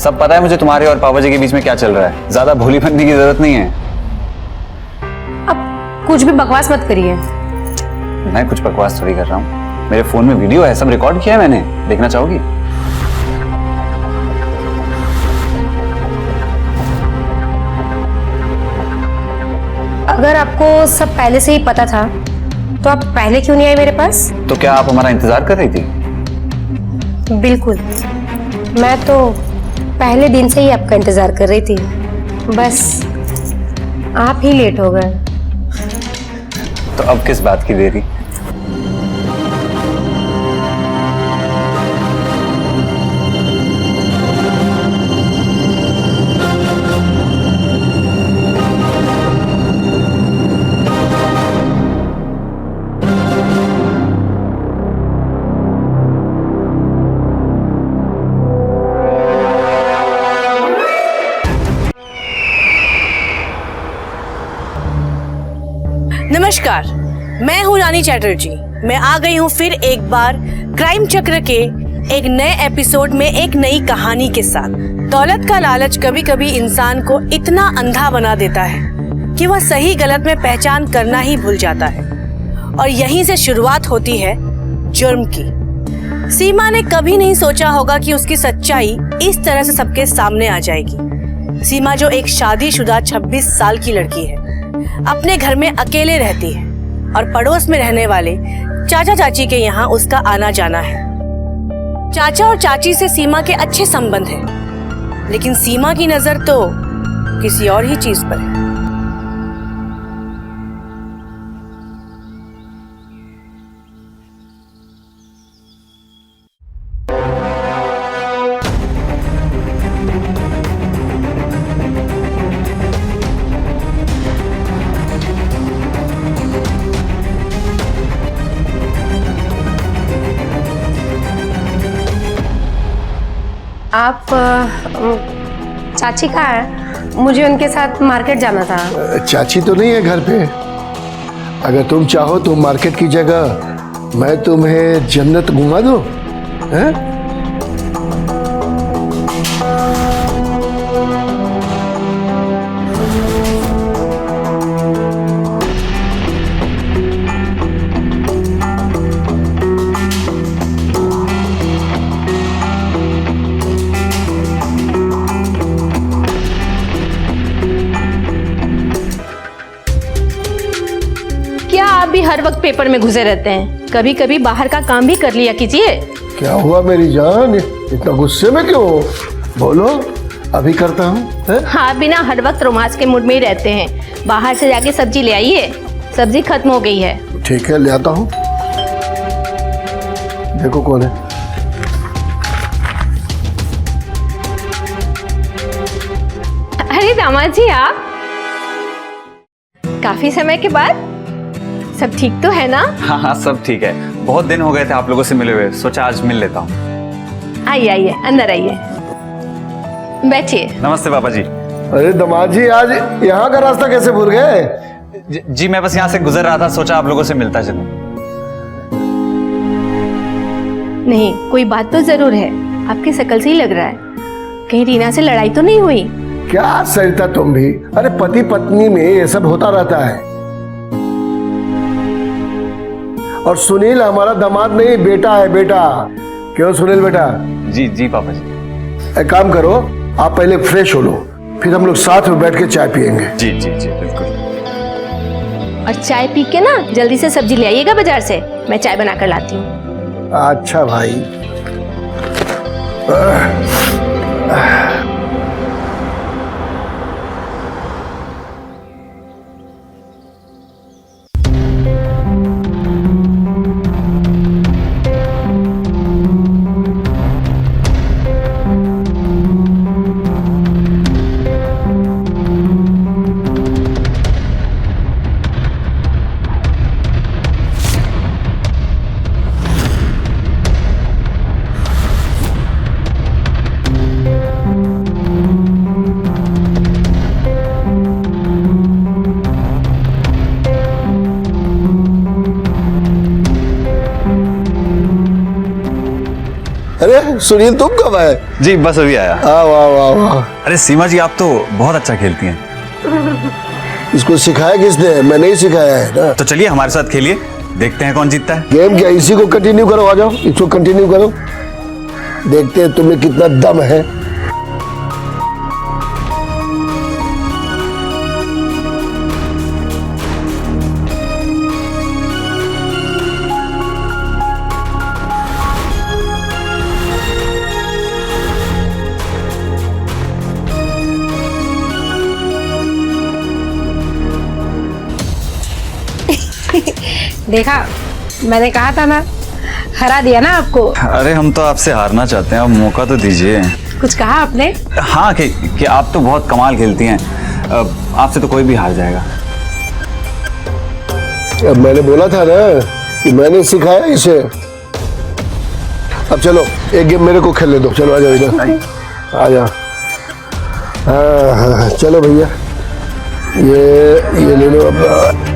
सब पता है मुझे तुम्हारे और पापा जी के बीच में क्या चल रहा है। ज्यादा भोली बनने की जरूरत नहीं है। अब कुछ भी बकवास मत करिए। मैं कुछ बकवास थोड़ी कर रहा हूँ। मेरे फोन में वीडियो है, सब रिकॉर्ड किया है मैंने। देखना चाहोगी? अगर आपको सब पहले से ही पता था तो आप पहले क्यों नहीं आए मेरे पास? तो क्या आप हमारा इंतजार कर रही थी? बिल्कुल, मैं तो पहले दिन से ही आपका इंतजार कर रही थी, बस आप ही लेट हो गए। तो अब किस बात की देरी? नमस्कार, मैं हूं रानी चैटर्जी। मैं आ गई हूं फिर एक बार क्राइम चक्र के एक नए एपिसोड में एक नई कहानी के साथ। दौलत का लालच कभी कभी इंसान को इतना अंधा बना देता है कि वह सही गलत में पहचान करना ही भूल जाता है, और यहीं से शुरुआत होती है जुर्म की। सीमा ने कभी नहीं सोचा होगा कि उसकी सच्चाई इस तरह से सबके सामने आ जाएगी। सीमा जो एक शादीशुदा 26 साल की लड़की है, अपने घर में अकेले रहती है और पड़ोस में रहने वाले चाचा चाची के यहाँ उसका आना जाना है। चाचा और चाची से सीमा के अच्छे संबंध हैं, लेकिन सीमा की नजर तो किसी और ही चीज पर है। आप चाची कहाँ है? मुझे उनके साथ मार्केट जाना था। चाची तो नहीं है घर पे। अगर तुम चाहो तो मार्केट की जगह मैं तुम्हें जन्नत घुमा दूं, हैं? क्या आप भी हर वक्त पेपर में घुसे रहते हैं? कभी कभी बाहर का काम भी कर लिया कीजिए। क्या हुआ मेरी जान, इतना गुस्से में क्यों हो? बोलो, अभी करता हूँ। आप भी ना हर वक्त रोमांस के मूड में ही रहते हैं। बाहर से जाके सब्जी ले आइए, सब्जी खत्म हो गई है। ठीक है, ले आता हूँ। देखो कौन है। अरे दामाद जी, आप काफी समय के बाद। सब ठीक तो है ना? हाँ हाँ, सब ठीक है। बहुत दिन हो गए थे आप लोगों से मिले हुए, सोचा आज मिल लेता हूँ। आइए आइए, अंदर आइए, बैठिए। नमस्ते पापा जी। अरे दामाद जी, आज यहाँ का रास्ता कैसे भूल गए? जी मैं बस यहाँ से गुजर रहा था, सोचा आप लोगों से मिलता चलूं। नहीं, कोई बात तो जरूर है। आपकी शक्ल से ही लग रहा है। कहीं रीना से लड़ाई तो नहीं हुई? क्या सरिता तुम भी, अरे पति पत्नी में ये सब होता रहता है। और सुनील हमारा दामाद नहीं, बेटा है, बेटा। क्यों सुनील बेटा? जी जी पापा जी। एक काम करो, आप पहले फ्रेश हो लो, फिर हम लोग साथ में बैठ के चाय पियेंगे। जी जी जी बिल्कुल। और चाय पी के ना जल्दी से सब्जी ले आइएगा बाजार से, मैं चाय बना कर लाती हूँ। अच्छा भाई। सुनील तुम कब आए? जी बस अभी आया। वाह वाह वाह। अरे सीमा जी आप तो बहुत अच्छा खेलती हैं। इसको सिखाया किसने? मैं नहीं सिखाया है ना। तो चलिए हमारे साथ खेलिए, देखते हैं कौन जीतता है। गेम क्या, इसी को कंटिन्यू करो, आ जाओ इसको कंटिन्यू करो, देखते हैं तुम्हें कितना दम है। देखा, मैंने कहा था ना, हरा दिया ना आपको। अरे हम तो आपसे हारना चाहते हैं, आप मौका तो दीजिए। कुछ कहा आपने? हाँ कि आप तो बहुत कमाल खेलती हैं, आपसे तो कोई भी हार जाएगा। अब मैंने बोला था ना कि मैंने सिखाया इसे। अब चलो एक गेम मेरे को खेलने दो, चलो आ जाओ इधर, आ जाओ। हाँ, चलो भैया, ये ले लो अब।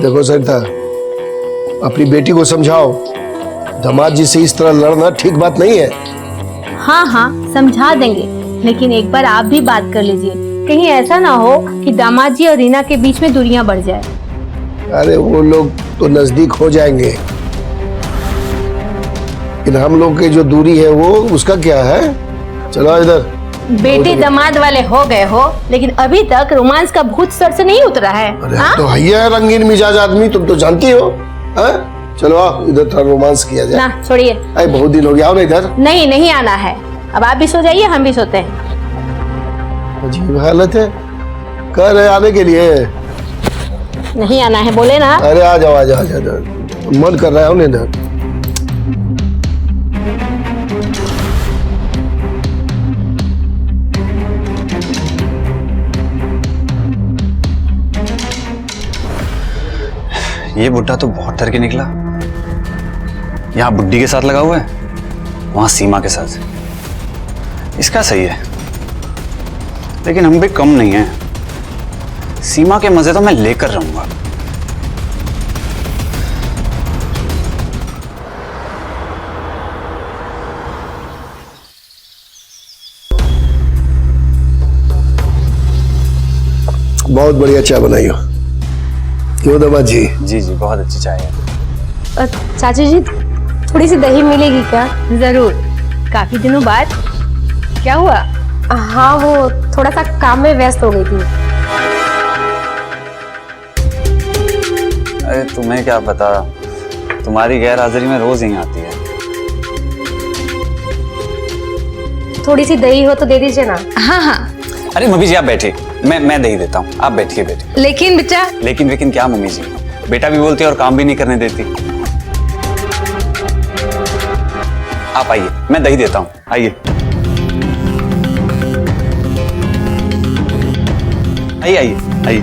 देखो सरिता, अपनी बेटी को समझाओ, दामाद जी से इस तरह लड़ना ठीक बात नहीं है। हाँ हाँ समझा देंगे, लेकिन एक बार आप भी बात कर लीजिए, कहीं ऐसा ना हो कि दामाद जी और रीना के बीच में दूरियां बढ़ जाए। अरे वो लोग तो नजदीक हो जाएंगे, लेकिन हम लोग की जो दूरी है वो उसका क्या है। चलो इधर। बेटे दामाद वाले हो गए हो, लेकिन अभी तक रोमांस का भूत सर से नहीं उतरा है। अरे हाँ? तो भैया रंगीन मिजाज आदमी, तुम तो जानती हो। चलो आओ इधर, थोड़ा रोमांस किया जाए। ना छोड़िए, अरे बहुत दिन हो गया, आओ ना इधर। नहीं नहीं आना है, अब आप भी सो जाइए, हम भी सोते हैं। अजीब हालत है, कह रहे आने के लिए, नहीं आना है बोले ना। अरे आ जाओ आ जाओ आ जाओ, मन कर रहा है उन्हें इधर। ये बुड्ढा तो बहुत डर के निकला, यहाँ बुड्ढी के साथ लगा हुआ है, वहां सीमा के साथ। इसका सही है, लेकिन हम भी कम नहीं हैं। सीमा के मजे तो मैं लेकर रहूंगा। बहुत बढ़िया चाय बनाई हो। क्यों दामाद जी? जी जी बहुत अच्छी चाय है। चाची जी, थोड़ी सी दही मिलेगी क्या? जरूर, काफी दिनों बाद। क्या हुआ? हाँ, वो थोड़ा सा काम में व्यस्त हो गई थी। अरे तुम्हें क्या पता, तुम्हारी गैर हाजिरी में रोज यहीं आती है। थोड़ी सी दही हो तो दे दीजिए ना। हाँ हाँ, अरे मम्मी जी आप बैठिए, मैं दही देता हूँ, आप बैठिए बैठिए। लेकिन बेटा। लेकिन क्या मम्मी जी, बेटा भी बोलती है और काम भी नहीं करने देती। आप आइए, मैं दही देता हूँ, आइए आइए आइए आइए।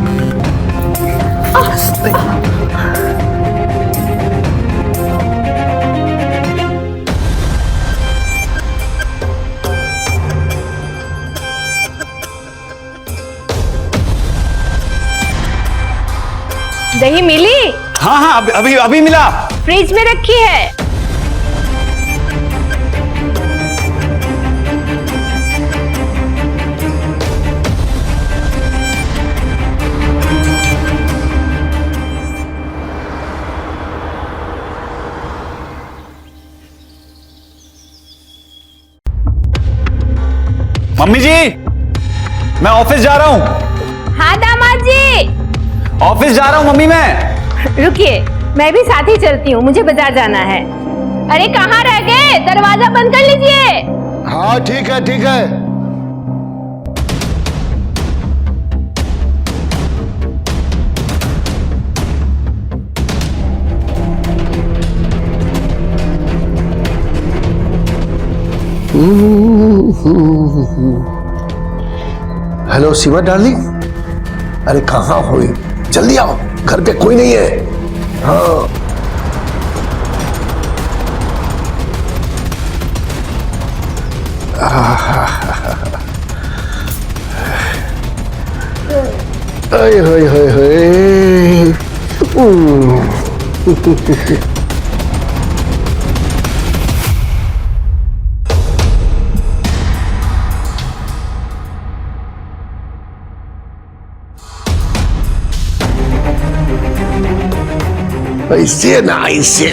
दही मिली? हाँ हाँ अभी अभी मिला, फ्रिज में रखी है। मम्मी जी मैं ऑफिस जा रहा हूँ। हाँ दामाद जी। ऑफिस जा रहा हूँ मम्मी मैं। रुकिए, मैं भी साथ ही चलती हूँ, मुझे बाजार जाना है। अरे कहाँ रह गए? दरवाजा बंद कर लीजिए। हाँ ठीक है ठीक है। हेलो सीमा डार्लिंग, अरे कहाँ हो? जल्दी आओ, घर पे कोई नहीं है। हाँ हाय हाय हाय हाय। ऐसे ना ऐसे।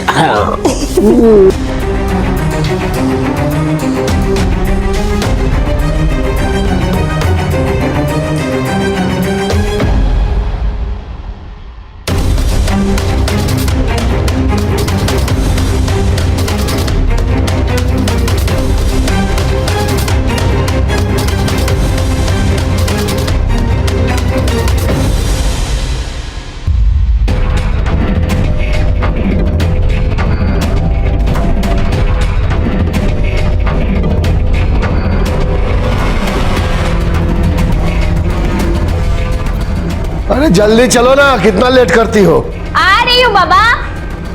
अरे जल्दी चलो ना, कितना लेट करती हो? आ रही हूँ बाबा।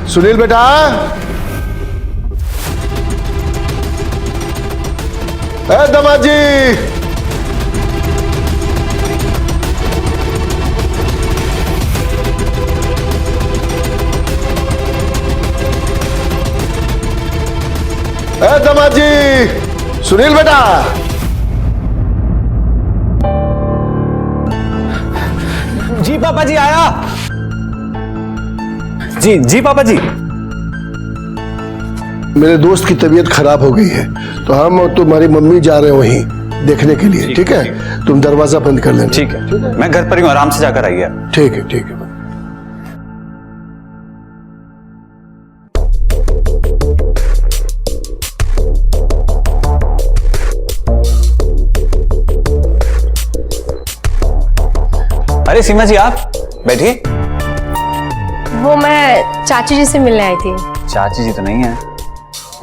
सुनील बेटा, ए दामाद जी, ए दामाद जी, सुनील बेटा। जी पापा जी, आया। जी जी पापा जी। मेरे दोस्त की तबीयत खराब हो गई है, तो हम और तुम्हारी मम्मी जा रहे हैं वहीं देखने के लिए। ठीक है, तुम दरवाजा बंद कर लेना। ठीक है, मैं घर पर ही हूँ, आराम से जाकर आइए। ठीक है ठीक है। अरे सीमा जी, आप बैठिए। वो मैं चाची जी से मिलने आई थी। चाची जी तो नहीं है,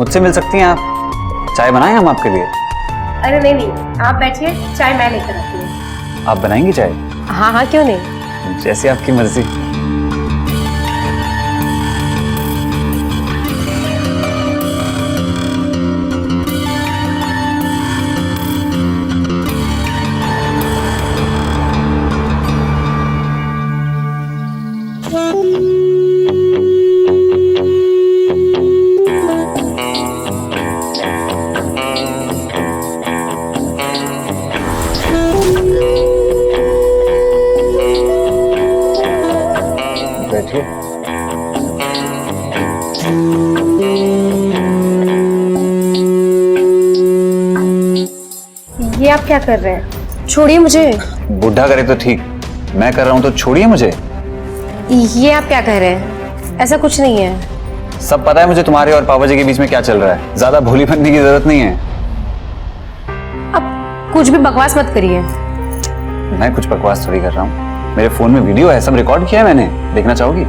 मुझसे मिल सकती हैं आप। चाय बनाएं हम आपके लिए? अरे नहीं नहीं, आप बैठिए, चाय मैं लेकर आती हूँ। आप बनाएंगी चाय? हाँ हाँ, क्यों नहीं। जैसी आपकी मर्जी। बैठिए। ये आप क्या कर रहे हैं? छोड़िए मुझे। बुढ़ा करे तो ठीक, मैं कर रहा हूं तो छोड़िए मुझे। ये आप क्या कह रहे हैं? ऐसा कुछ नहीं है। सब पता है मुझे तुम्हारे और पापा जी के बीच में क्या चल रहा है। ज्यादा भोली बनने की जरूरत नहीं है। अब कुछ भी बकवास मत करिए। मैं कुछ बकवास थोड़ी कर रहा हूँ। मेरे फोन में वीडियो है, सब रिकॉर्ड किया है मैंने। देखना चाहोगी?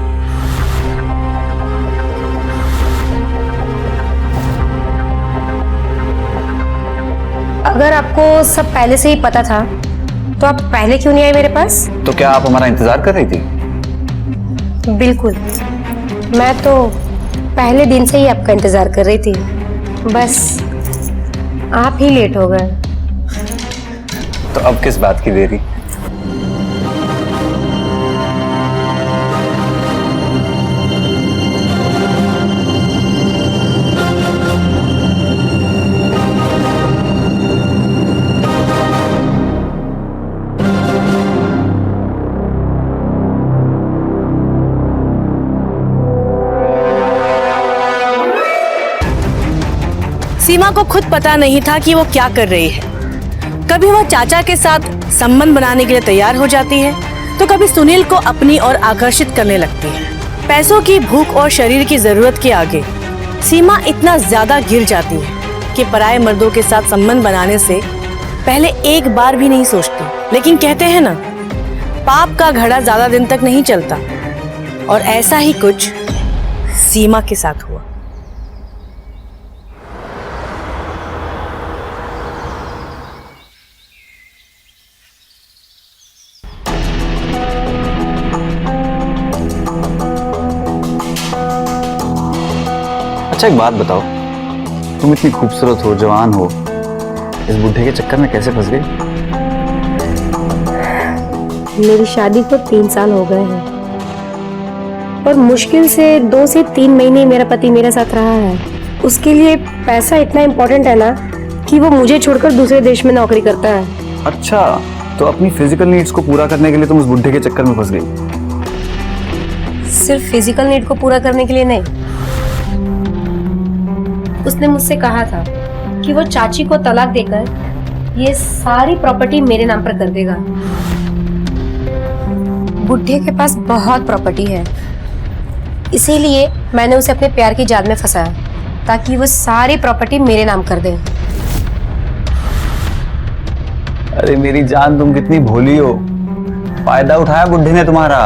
अगर आपको सब पहले से ही पता था तो आप पहले क्यों नहीं आए मेरे पास? तो क्या आप हमारा इंतजार कर रही थी? बिल्कुल, मैं तो पहले दिन से ही आपका इंतजार कर रही थी। बस आप ही लेट हो गए। तो अब किस बात की देरी? सीमा को खुद पता नहीं था कि वो क्या कर रही है। कभी वह चाचा के साथ संबंध बनाने के लिए तैयार हो जाती है, तो कभी सुनील को अपनी ओर आकर्षित करने लगती है। पैसों की भूख और शरीर की जरूरत के आगे सीमा इतना ज्यादा गिर जाती है कि पराये मर्दों के साथ संबंध बनाने से पहले एक बार भी नहीं सोचती। लेकिन कहते हैं ना, पाप का घड़ा ज्यादा दिन तक नहीं चलता, और ऐसा ही कुछ सीमा के साथ हुआ। अच्छा एक बात बताओ, तुम इतनी खूबसूरत हो, जवान हो, इस बुढ़े के चक्कर में कैसे फंस गई? मेरी शादी को 3 साल हो गए हैं और मुश्किल से 2 से 3 महीने मेरा पति मेरे साथ रहा है। उसके लिए पैसा इतना इम्पोर्टेंट है ना कि वो मुझे छोड़कर दूसरे देश में नौकरी करता है। अच्छा, तो अपनी फिजिकल नीड्स को पूरा करने के लिए तुम उस बुढ़े के चक्कर में फंस गई? सिर्फ फिजिकल नीड को पूरा करने के लिए नहीं, उसने मुझसे कहा था कि वो चाची को तलाक देकर ये सारी प्रॉपर्टी मेरे नाम पर कर देगा। बुढ़े के पास बहुत प्रॉपर्टी है, इसीलिए मैंने उसे अपने प्यार की जाल में फंसाया ताकि वो सारी प्रॉपर्टी मेरे नाम कर दे। अरे मेरी जान, तुम कितनी भोली हो। फायदा उठाया बुढ़े ने तुम्हारा।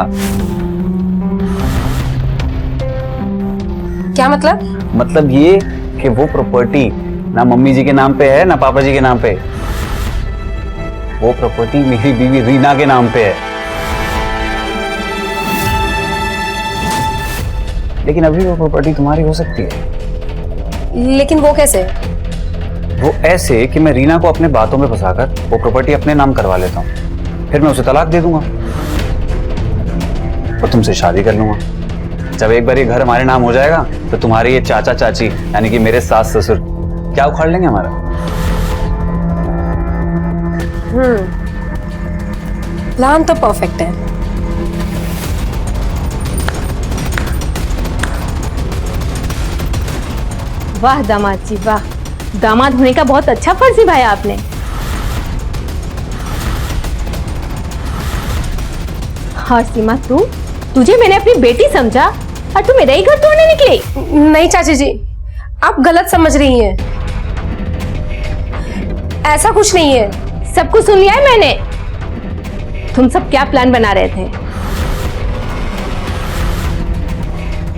क्या मतलब? मतलब ये कि वो प्रॉपर्टी ना मम्मी जी के नाम पे है ना पापा जी के नाम पे। वो प्रॉपर्टी मेरी बीवी रीना के नाम पे है। लेकिन अभी वो प्रॉपर्टी तुम्हारी हो सकती है। लेकिन वो कैसे? वो ऐसे कि मैं रीना को अपने बातों में फंसाकर वो प्रॉपर्टी अपने नाम करवा लेता हूँ, फिर मैं उसे तलाक दे दूंगा और तुमसे शादी कर लूंगा। जब एक बार ये घर हमारे नाम हो जाएगा तो तुम्हारे ये चाचा चाची यानी कि मेरे सास ससुर क्या उखाड़ लेंगे हमारा। प्लान तो परफेक्ट है। वाह दामाद जी वाह, दामाद होने का बहुत अच्छा फर्ज निभाया आपने। हाँ सीमा, तुझे मैंने अपनी बेटी समझा और तू मेरा ही घर तोड़ने निकली। नहीं चाची जी, आप गलत समझ रही हैं। ऐसा कुछ नहीं है। सब कुछ सुन लिया है मैंने। तुम सब क्या प्लान बना रहे थे?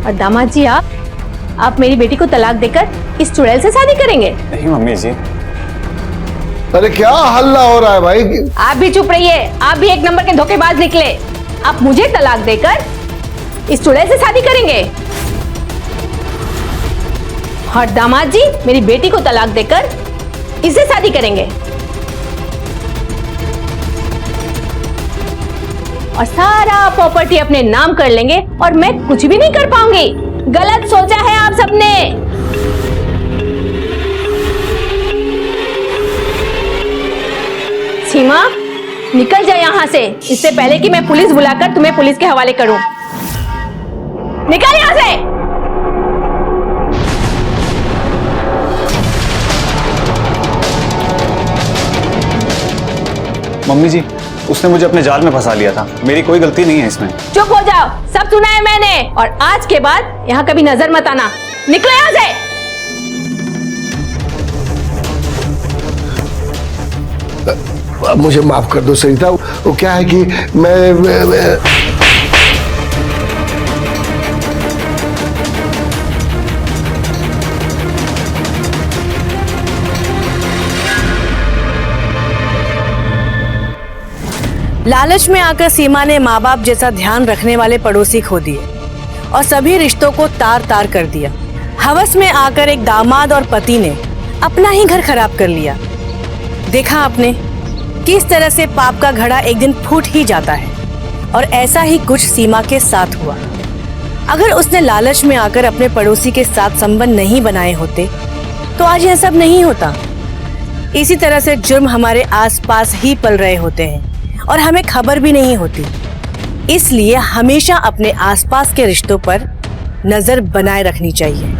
और दामाद जी आप मेरी बेटी को तलाक देकर इस चुड़ैल से शादी करेंगे? नहीं मम्मी जी। अरे क्या हल्ला हो रहा है भाई? आप भी चुप रहिए, आप भी एक नंबर के धोखेबाज निकले। आप मुझे तलाक देकर इस चुड़ैल से शादी करेंगे और दामाद जी मेरी बेटी को तलाक देकर इससे शादी करेंगे और सारा प्रॉपर्टी अपने नाम कर लेंगे और मैं कुछ भी नहीं कर पाऊंगी। गलत सोचा है आप सबने। सीमा, निकल जा यहाँ से, इससे पहले कि मैं पुलिस बुलाकर तुम्हें पुलिस के हवाले करूं। निकल यहाँ से। मम्मी जी, उसने मुझे अपने जाल में फंसा लिया था, मेरी कोई गलती नहीं है इसमें। चुप हो जाओ, सब सुना है मैंने और आज के बाद यहाँ कभी नजर मत आना। निकलो यहाँ से। अब मुझे माफ कर दो सरिता, वो क्या है कि मैं लालच में आकर सीमा ने माँ बाप जैसा ध्यान रखने वाले पड़ोसी खो दिए और सभी रिश्तों को तार तार कर दिया। हवस में आकर एक दामाद और पति ने अपना ही घर खराब कर लिया। देखा आपने किस तरह से पाप का घड़ा एक दिन फूट ही जाता है और ऐसा ही कुछ सीमा के साथ हुआ। अगर उसने लालच में आकर अपने पड़ोसी के साथ संबंध नहीं बनाए होते तो आज यह सब नहीं होता। इसी तरह से जुर्म हमारे आसपास ही पल रहे होते हैं और हमें खबर भी नहीं होती। इसलिए हमेशा अपने आसपास के रिश्तों पर नजर बनाए रखनी चाहिए।